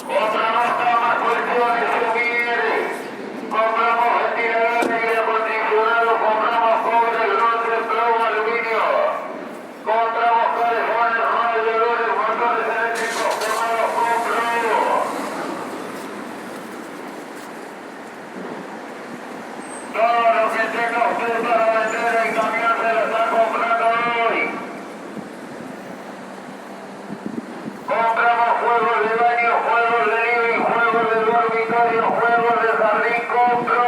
Compramos camas, colchones, sumilleres. Compramos ventiladores de aire acondicionado. Compramos cobre, bronce, plomo, aluminio. Compramos calefones, radiadores, motores eléctricos quemados, compramos. Todo lo que tenga usted para vender en camión se lo está comprando hoy. Compramos juegos de baño, juegos de living, juegos de dormitorio, juegos de jardín, compro.